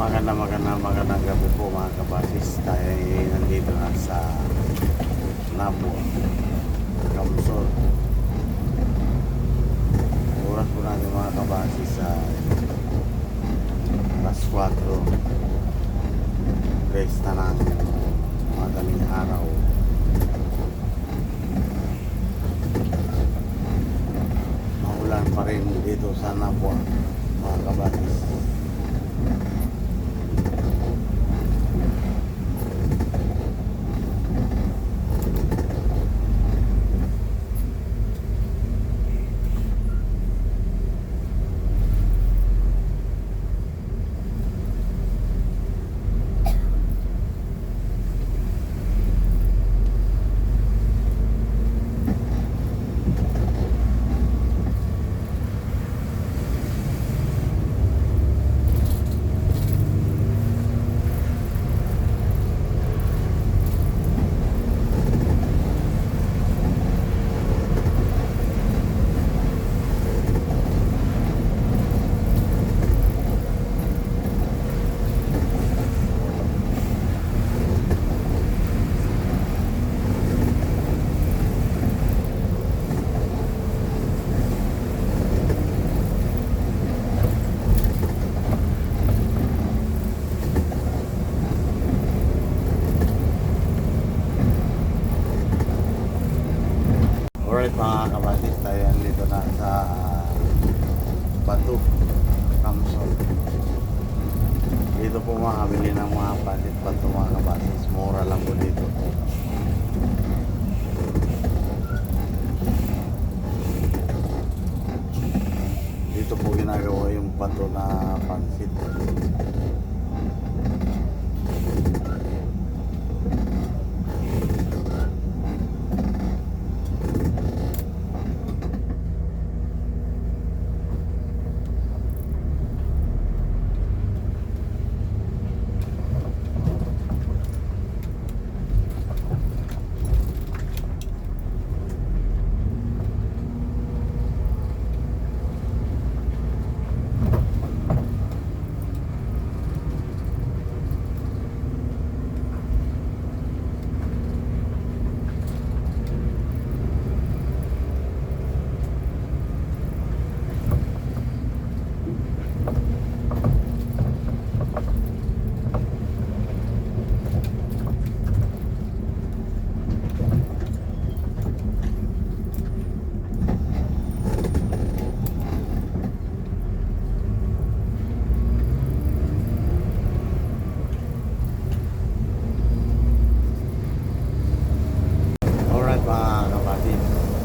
Magandang gabi po mga kabasis. Tayo ay nandito na sa Nabo, Kamsor. Oras po natin mga kabasis sa alas 4. Rest na natin madaling araw. Maulan pa rin dito sa Nabo mga kabasis. Alright mga kabatis, tayo dito na sa Batu, Kamsor. Dito po makabili ng mga palit-pato mga kabatis. Mura lang po dito. Dito po ginagawa yung pato na pansit.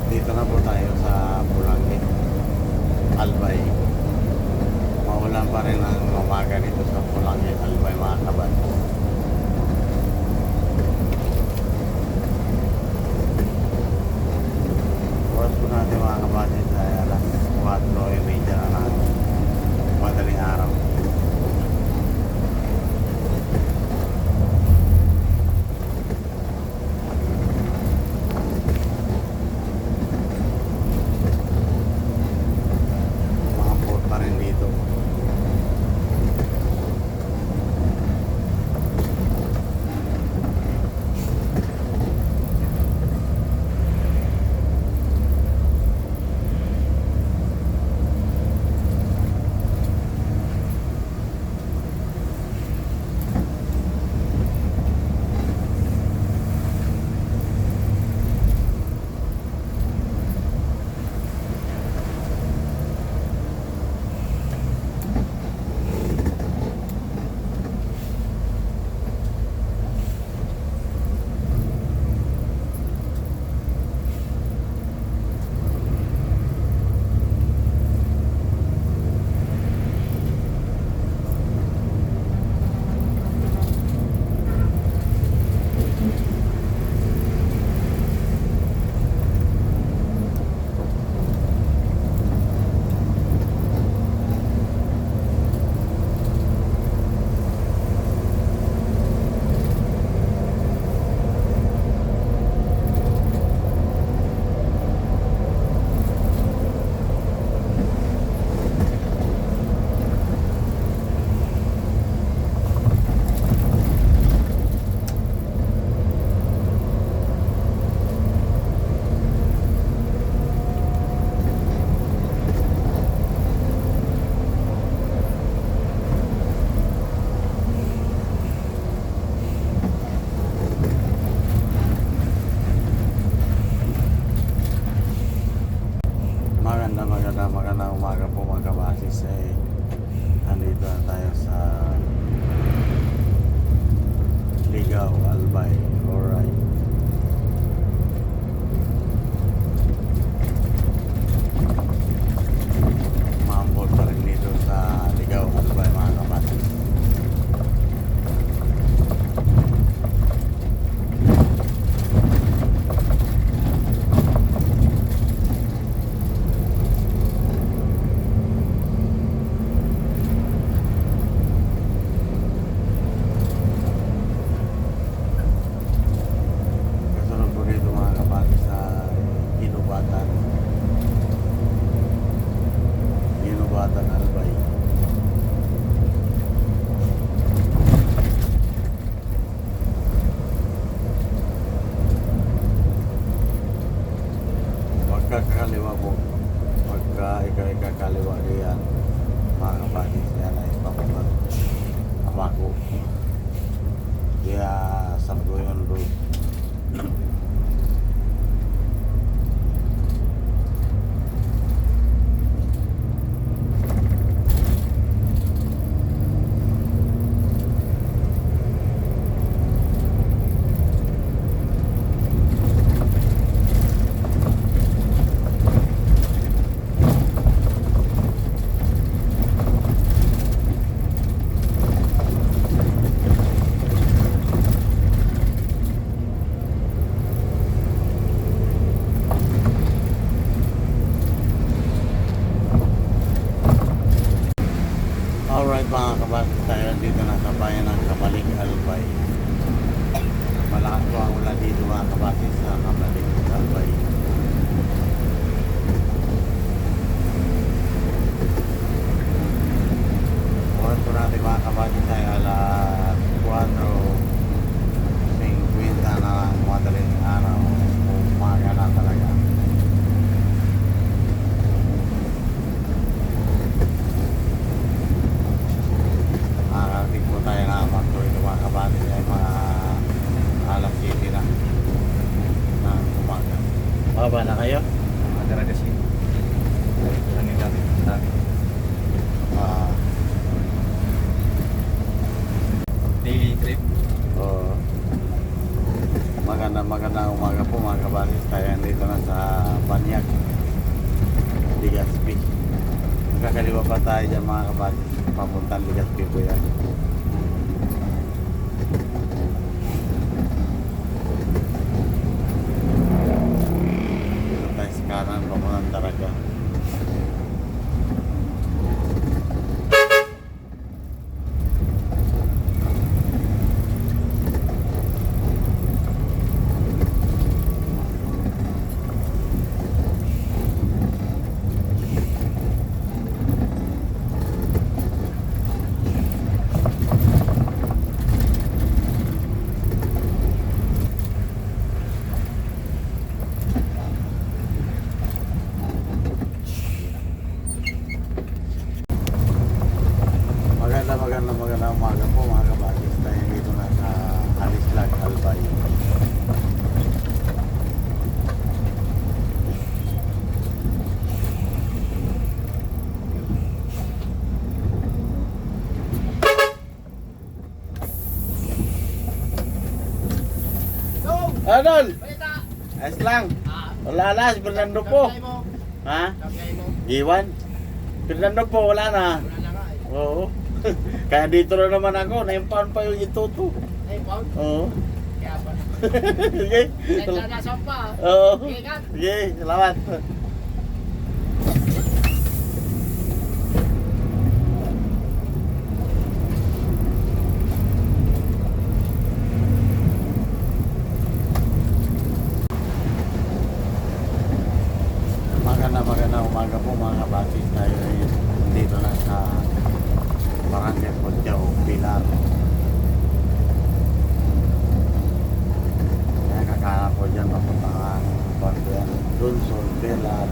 Dito na po tayo sa Bulangit, Albay. Maulan pa rin ang umaga dito sa Bulangit, Albay mga kabatis. Oras po natin mga kabatis ay alas 4:30 na natin. Madaling araw. Alright mga kabasis, tayo dito na sa bayan ng Kabalik, Albay. Malakas po ang ulan dito mga kabasis sa Kabalik, Albay. Oras po natin mga kabasis tayo alas 4:50 na ng madaling araw. Umaga na talaga. Makakarating po tayo na magtuloy mga kabasis ay mga alas 7 na ng umaga. Baba na kayo? Ada kasi. Lang yung dati. Ah, Daily trip. oo. Magandang umaga po mga kabasis. Tayo dito na sa Banyak, Legazpi. Magkakaliwa pa tayo dyan mga kabasis. Papuntang Legazpi po yan. Dito tayo sa kanan papuntang Daraga. Magandang umaga po mga kabasis. Tayo dito na sa Alislag, Albay. Adol! Ayos lang. Wala na, si Fernando po. Ha? Giwan? Fernando po, wala na. Oo. Kaya dito na naman ako, 9 pound pa yung ituto. 9 pound? Oo. Kaya pa. Sige. Nagdadasok pa. Oo. Sige ka. Sige, salamat. Magandang umaga po mga kabasis. Tayo dito na sa Barangay Podyao, Pilar. Kaya kakana po dyan papuntang Banduyan, Dunson, Pilar.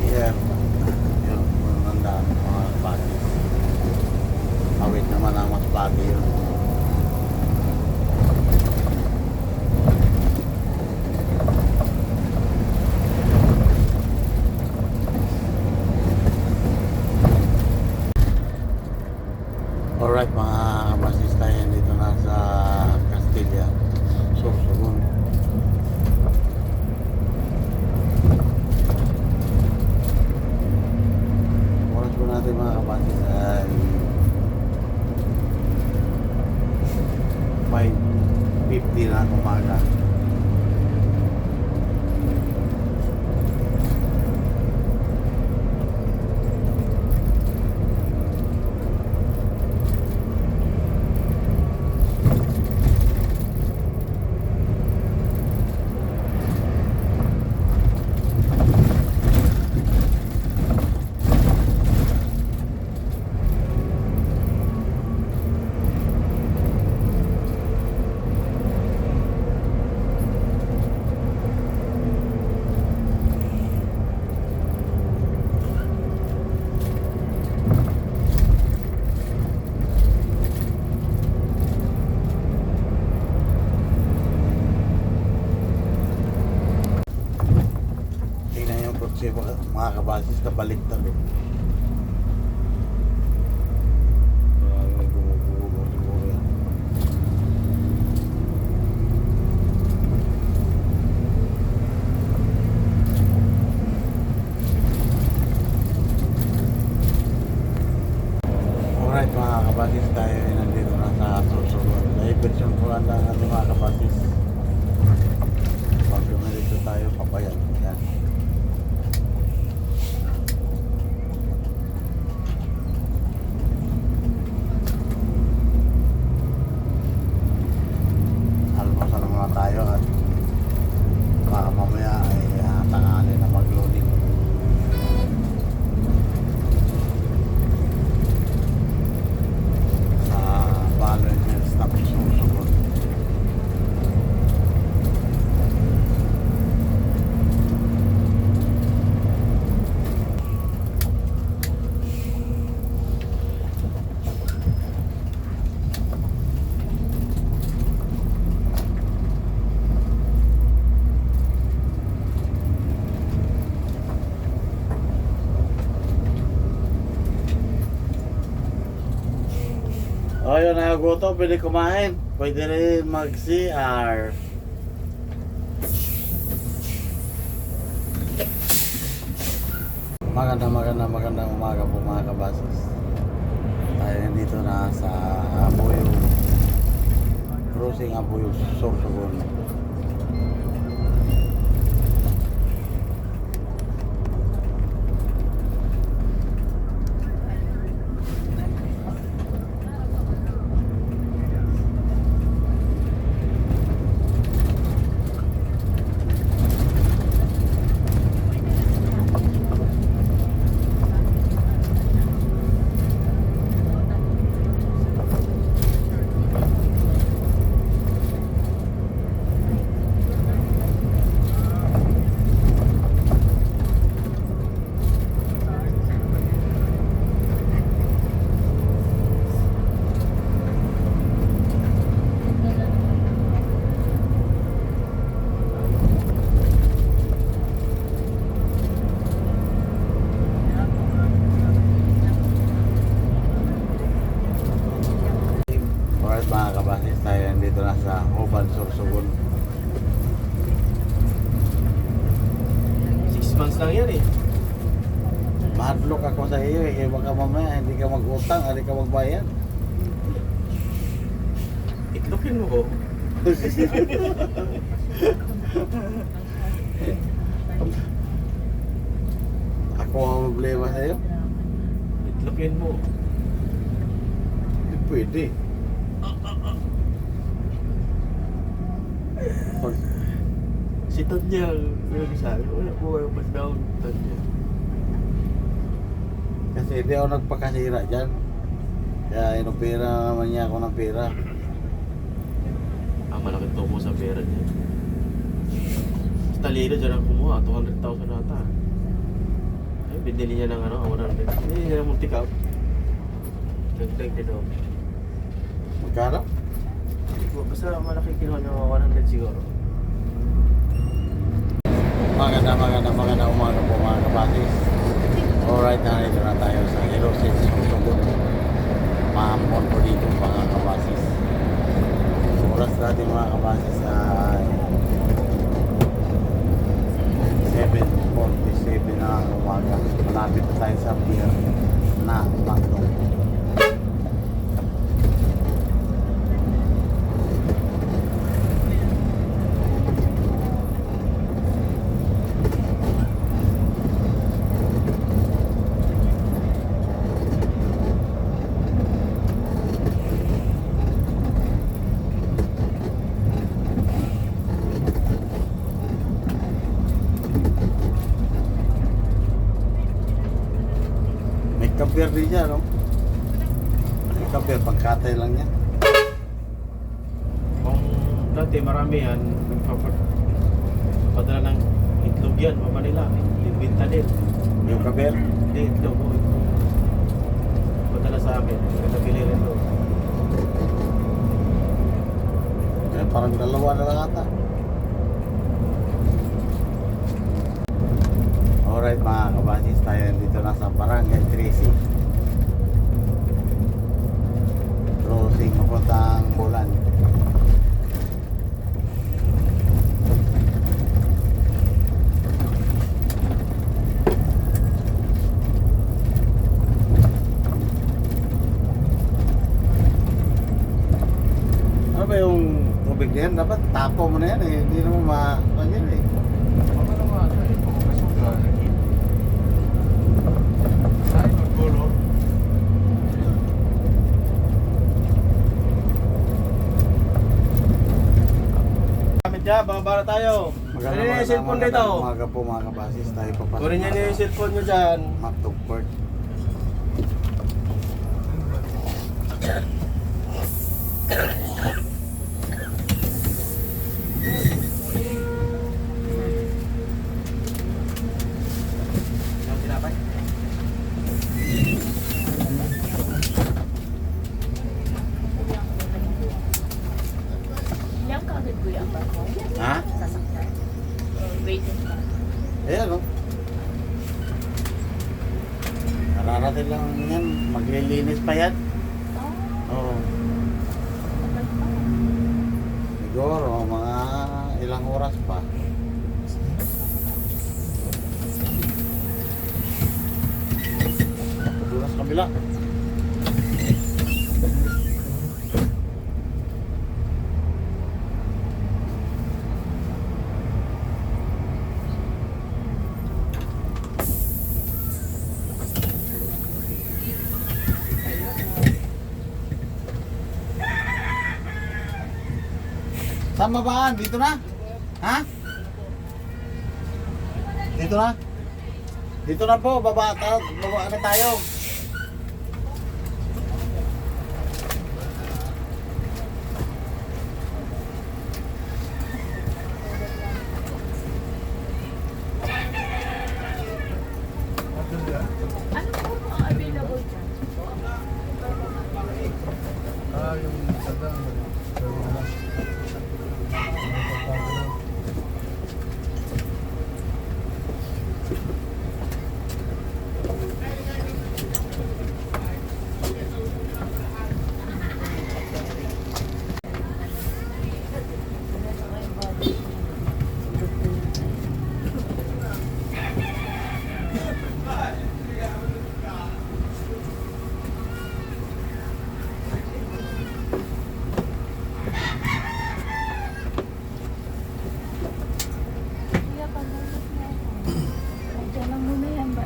Here, yun, nandaan mga kabasis. Awit naman ang mas pati yun. Alright mga kabasis, tayo dito na sa Castilla, Sorsogon. Oras po natin mga kabasis ay 5:50 na umaga. Kasi mga kabasis, kabaliktad eh. Gumugulo siguro yan. Alright mga kabasis, tayo ay nandito na sa Sorsogon. Diversyon po ang ating mga kabasis. Pag dumirito tayo, papayan. Yan. O yun, nakagutom, pwede kumain. Pwede rin mag-CR. Magandang umaga po mga kabasis. Tayo dito na sa Abuyo. Crossing Abuyo, Sorsogon. Alright mga kabasis, tayo dito na sa Oban, Sorsogon. 6 months lang yan eh. Mahadlok ako sa iyo eh, kaya baka mamaya hindi ka mag-utang, hindi ka magbayad. Itlokin mo ko. Ako ang problema sa iyo? Itlokin mo. Hindi pwede. Pag, Si Tanya, sabi, wala po kayo mas down, Tanya. kasi hindi ako nagpakasira dyan. Kaya inopera naman niya ako ng pera. Ang malaking tubo sa pera niya. Sa talino dyan ang kumuha, 200,000 nata. Ay, binili niya ng 100. Binili niya ng multi-cap. Nag-like din ako. Magkano? Basta malaki kinuha niya, 100 siguro. Maganda umaga po mga kabasis. Alright, narito na tayo sa Hirosin, Sorsogon. Mahamon po dito mga kabasis. Oras natin mga kabasis ay 7:47 na umaga. Malapit na tayo sa pier na Bandung. May kapir din siya, no? May kapir, pagkatay lang yan. Kung dati marami yan, nagpapadala ng itlog yan, mama nila. Binta din. Yung kapir, Hindi, itlog. Padala sa amin. Nabili rin doon. parang dalawa na lang ata. Alright mga kabasis, tayo dito na sa Barangay Tracy. Crossing papuntang Bulan. Ano ba yung tubig na yan? Dapat tapo mo na yan eh. Hindi naman ma-ganyan eh. Ano nga, pumapasok ka. Ay, magbulo. Gamit dyan, bababa na tayo. Ano yung cellphone dito? Umaga po mga kabasis, tayo papasok. Kunin niya yung cellphone nyo dyan. Magtugport. Yung tinapay. Ilang kaagad kuya ang barko? Ha? Sasakyan? Or waiting pa? Ayan o. Kararating lang yan. Maglilinis pa yan. Oh, Oo. Siguro, mga ilang oras pa. Doon sa kabila. Saan babaan? Dito na? Ha? Dito na? Dito na po, baba na tayo. Ano po ang available dyan? Yung sadang Kuya, pag-ulit na ako. Diyan lang muna yan ba?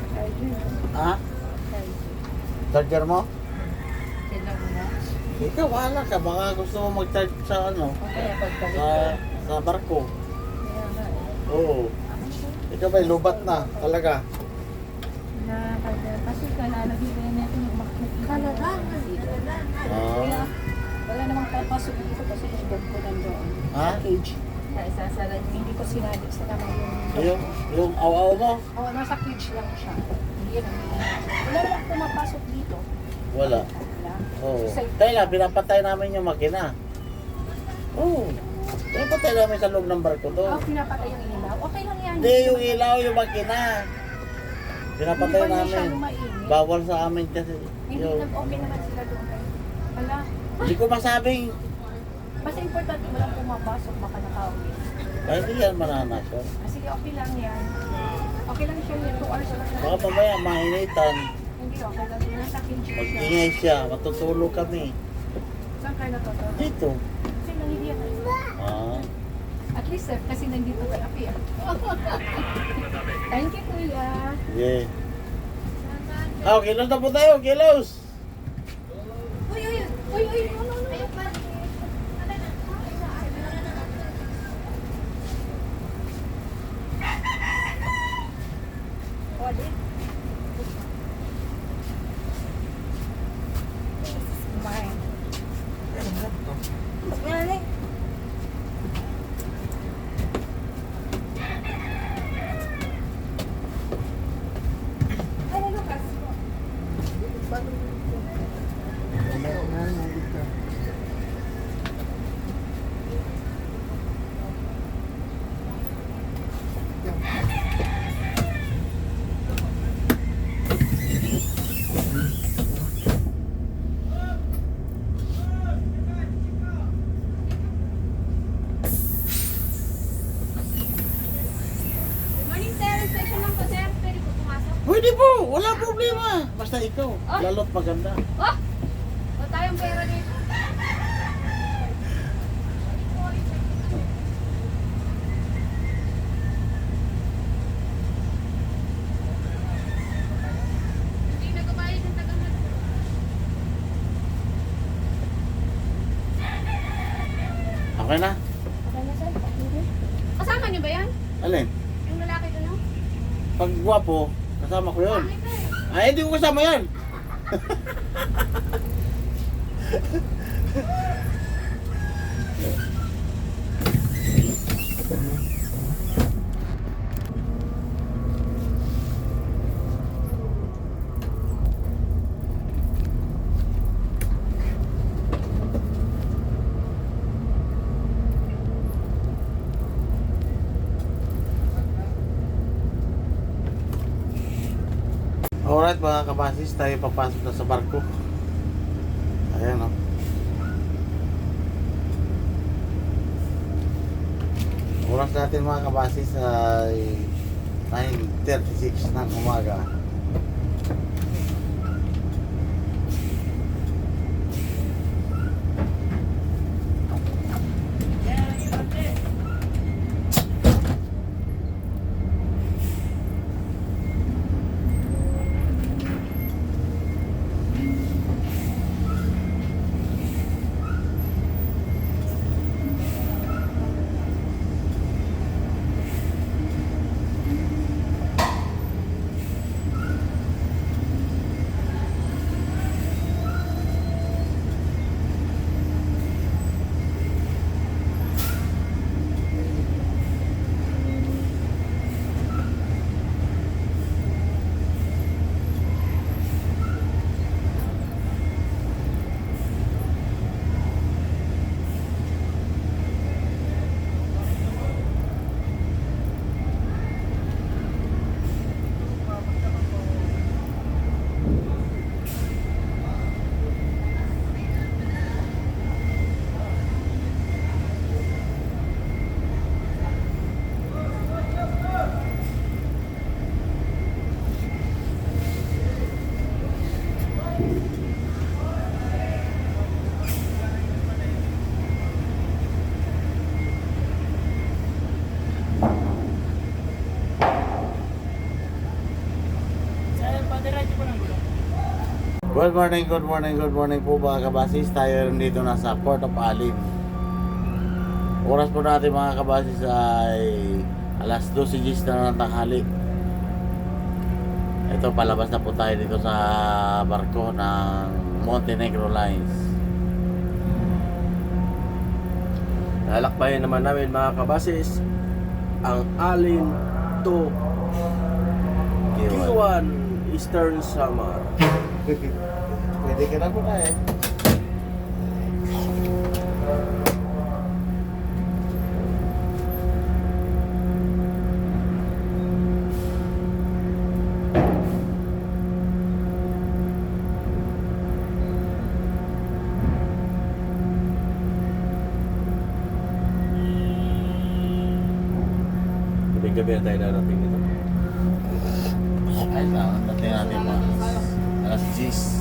Charger. Ha? Charger. Charger mo? Diyan lang muna. Ikaw, wala ka. Baka gusto mo mag-charge sa ano? Okay, pagbalik Sa, ko. sa barko. Kaya nga eh. Oo. Ikaw ba'y lubat na? Talaga? Kasi kalalagay ko yan natin yung makikita. Ah. Kaya wala namang papasok dito kasi yung dog ko nandoon. Ha? Cage. Kaya isasara niyo. Hindi ko sinali sa naman Yung aw-aw mo? Oo, nasa cage lang siya. Hindi yan ang wala namang pumapasok dito. Wala. Wala. Oo. Kaya pinapatay namin yung makina. Oo. Pinapatay namin sa loob ng barko to. Pinapatay yung ilaw. Okay lang yan. Hindi, yung ilaw, yung makina. Pinapatay Hindi ba namin. masyado mainit? Bawal sa amin kasi. Hindi Yung, nag-okay naman sila doon. Wala. hindi ko masabing, Basta importante walang pumapasok, baka nakauwi. kahit hindi yan mananasyon. Sige, okay lang yan. Okay lang siya yan. 2 hours lang. Baka mamaya mainitan, Hindi, okay lang. Nasa cage lang siya. mag-ingay siya, matutulog kami. Saan kayo natutulog? Dito. Kasi nangihiya kayo. Ah. At least, kasi nandito ka na, Pia. Thank you, Kuya. Sige. Ah, kilos na po tayo, kilos! Uy, uy, uy, uy, no, no, no. Ayun pa. Pwede. This is mine. Meron eh. Ano, Lucas? Morning, sir. Inspection lang po, sir. Pwede po pumasok. Pwede po, wala problema. Basta ikaw, Ah. lalo't maganda. Oh! Wala tayong pera dito. Hindi na kumayad ng tagal na. Okay na? Okay na, sir? Okay. Kasama niyo ba yan? Alin? Yung lalaki doon, no? Pag gwapo, kasama ko yun. Pangit na eh. Ay, hindi ko kasama yan. Alright mga kabasis, tayo papasok na sa barko. Ayan o. Oras natin mga kabasis ay 9:36 ng umaga. Good morning po mga kabasis. Tayo dito na sa Port of Alin. Oras po natin mga kabasis ay alas 12:10 na ng tanghali. Ito, palabas na po tayo dito sa barko ng Montenegro Lines. Lalakbayin naman namin mga kabasis ang Alin to Kiwan Eastern Samar. Pwede ka na po na eh. Gabi na tayo narating nito. Ay, dating natin mga alas 10.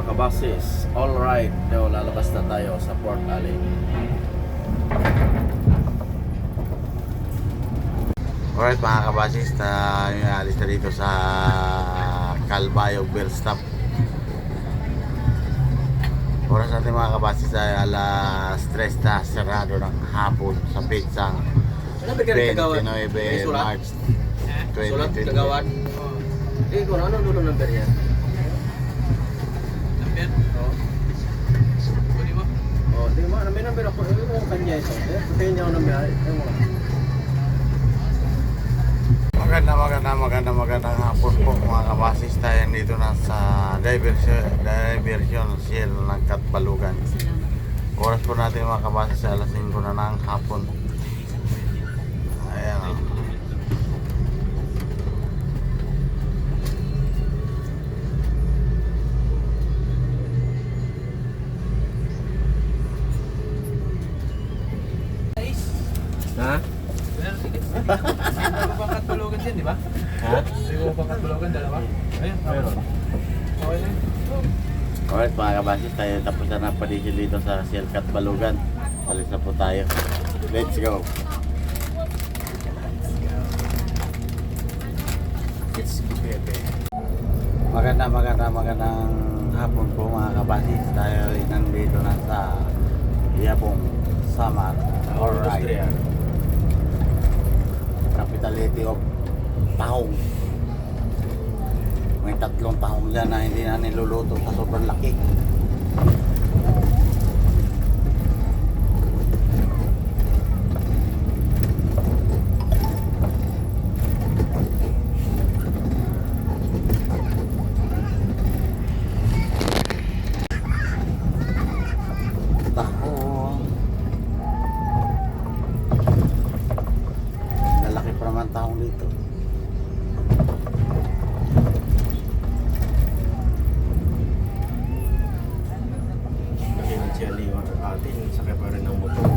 Kabasis, alright, daw lalabas na tayo sa Port Alin. Alright mga kabasis, alis na dito sa Calbayog Bellstop. Oras natin mga kabasis ay alas 3 na, sarado ng hapon sa Pitsang 29 March Sulat 2020. kagawad. Kung ano dulo number yan? Number? Oo. Kunin mo? Oo, di mo. May number ako. Ano mo kanya ito? Patayin niya ako number. Ano mo? Magandang hapon po mga kabasis. Tayo dito na sa diversion shell ng Katbalugan. Oras po natin mga kabasis sa alas 5 na ng hapon. Ayan o. Ha? Hindi mo bang katbulugan din, di ba? Ha? Hindi mo bang katbulugan, dalawa? Ayun, Meron. okay na. Alright mga kabasis, tayo tapos na napadisyon dito sa Shell Katbalugan. Alis na po tayo. Let's go. It's Bebe. Magandang hapon po mga kabasis. Tayo ay nandito na sa Yapong Samar. Alright. Industriya. Capitality of tahong. May 3 tahong dyan na hindi na niluluto sa sobrang laki. Tahong. Lalaki pa naman tahong dito. Laki ng jelly or atin, sakay pa rin ng motor.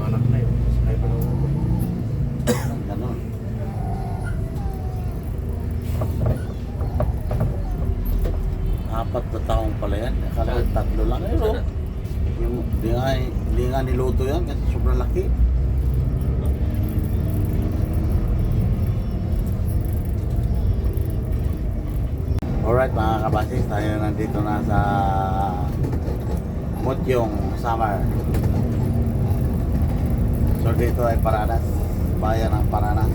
Anak na yun, sakay pa ng motor. Ganon. Apat na taong pala yan. Akala ko 3 lang. Pero, yung, di nga niluto yan kasi sobrang laki. Alright mga kabasis, tayo nandito na sa Mutyong, Samar. So dito ay Paranas, bayan ng Paranas.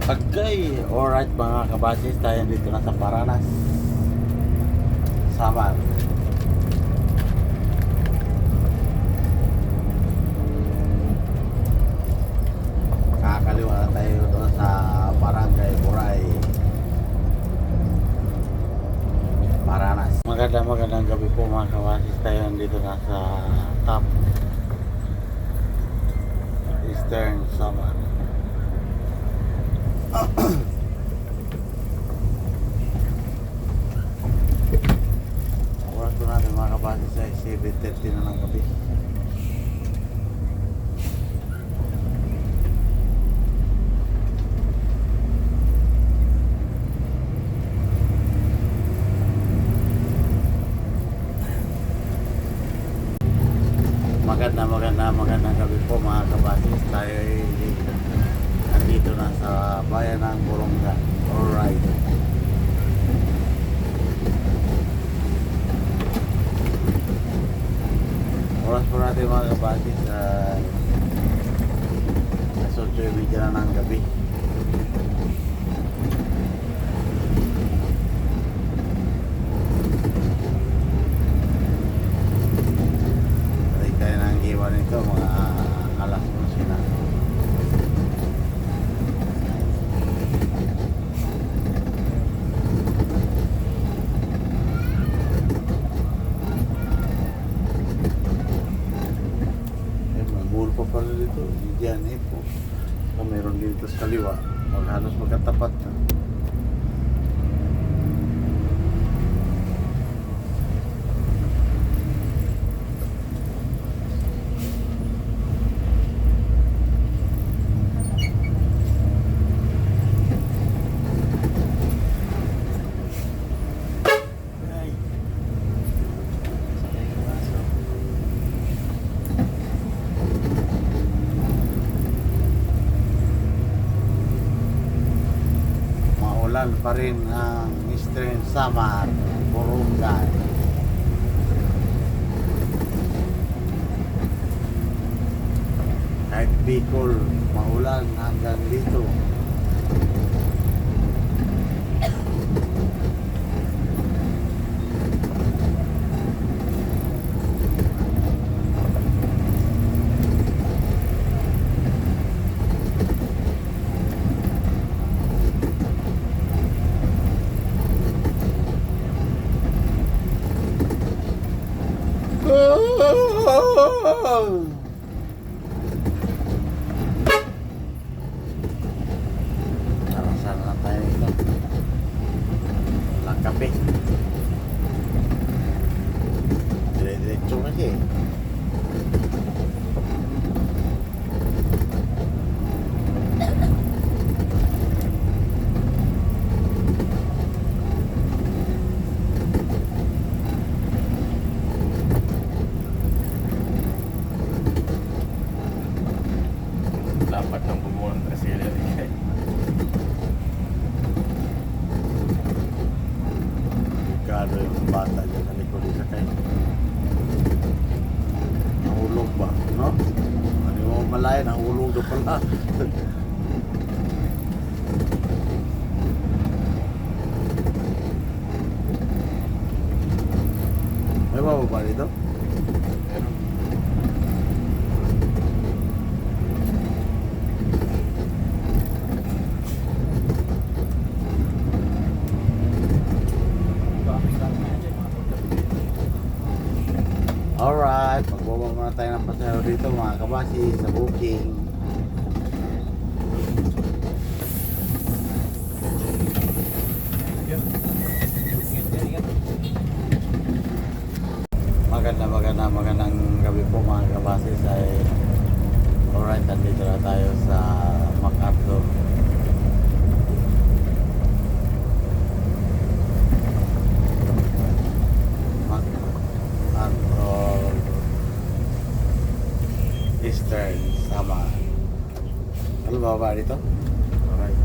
Pagkay, alright mga kabasis, tayo dito na sa Paranas, Samar. Kakaliwa na tayo doon sa Barangay Buray, Paranas. Magandang gabi po mga kabasis, tayo dito na sa top Eastern Samar. Oras po natin mga kabasis ay 7:30 na ng gabi. Magandang gabi po mga kabasis. Tayo ay nandito na sa bayan ng Borongan. Alright. Oras po natin mga kabasis nasa 8:30 na ng gabi. Tayo nang iwan nito mga alas 11 na. Mall pa pala dito, diyan po. So, meron dito sa kaliwa, halos magkatapat na. Maulan pa rin ang Eastern Samar, Borongan. Kahit Bicol, maulan hanggang dito. Sarasan lang tayo ito. Walang kape. Dire-diretso kasi. Dapat ng sigurado yung bata dyan sa likod isa kayo. Nahulog ba, no? Ano mo malaya, nahulog na pala. May bababa dito? Alright, magbaba muna tayo ng pasahero dito mga kabasi sa booking. Magandang gabi po mga kabasi sa alright, nandito na tayo sa MacArthur. MacArthur Eastern Samar. Ano ba dito? Alright.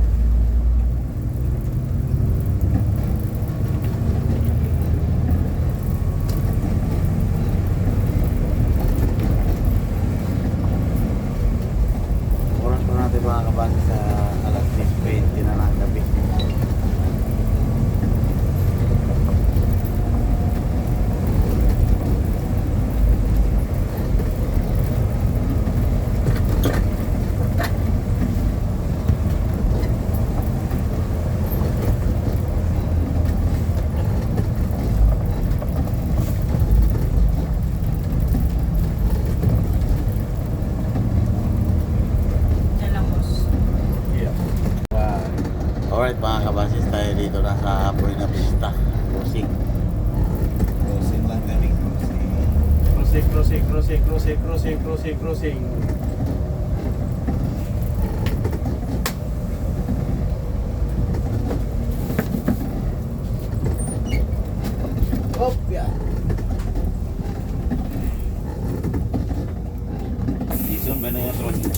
Oras pa natin mga kabasi sa alas 6:20 na ng gabi. Alright mga kabasis, tayo dito na sa Buena Vista Crossing. Crossing lang kami, Crossing. Hop, yan. Dito ba na yung crossing?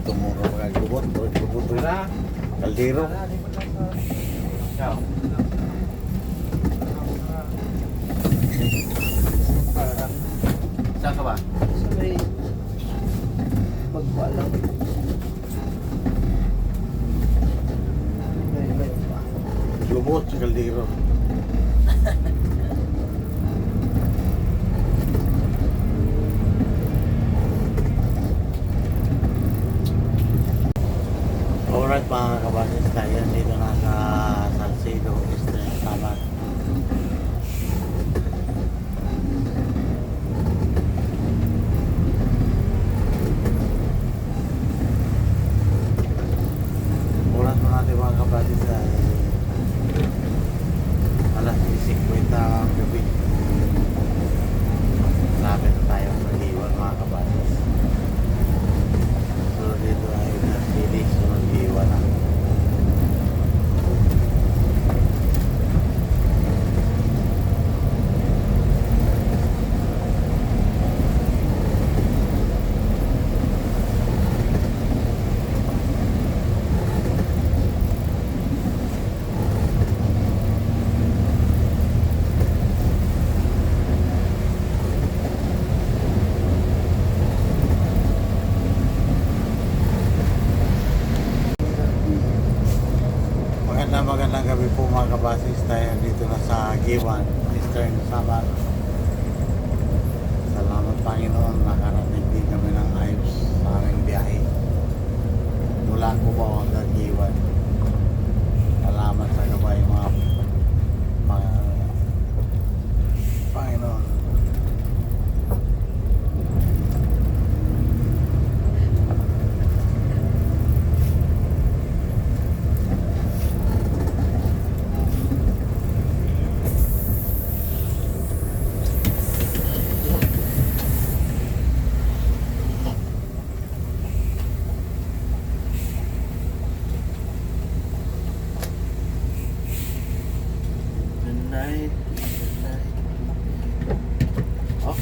Tumuro magagubot, gubot na. Kaldero. Ciao. Saan ka ba? May pagbalang. May pa. Gubot sa kaldero. Alright mga kabasis, tayo dito na sa Salcedo Eastern Samar. Oras mo natin mga kabasis ay alas 10:50 ang gabi. Lapit na tayo sa Iwan mga kabasis. So dito ay Mercedes, sunod Iwan na. Magandang gabi po mga kabasis, tayo dito na sa Giwan, Eastern Samar. Salamat Panginoon, nakarating din kami ng ayos sa aming biyahe mula Cubao hanggang Giwan. Salamat sa gabay mga Panginoon.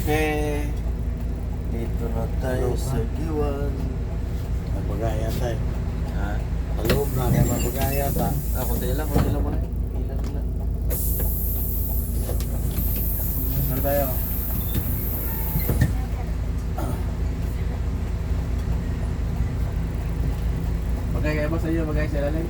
Okay. Dito na tayo sa Giwan. Nagpagaya tayo. Ah, Paloob na, kaya mapagaya yata. konti lang muna. Ilan lang. Ano tayo? Bagay kayo ba sa iyo? Bagay sa ilalim?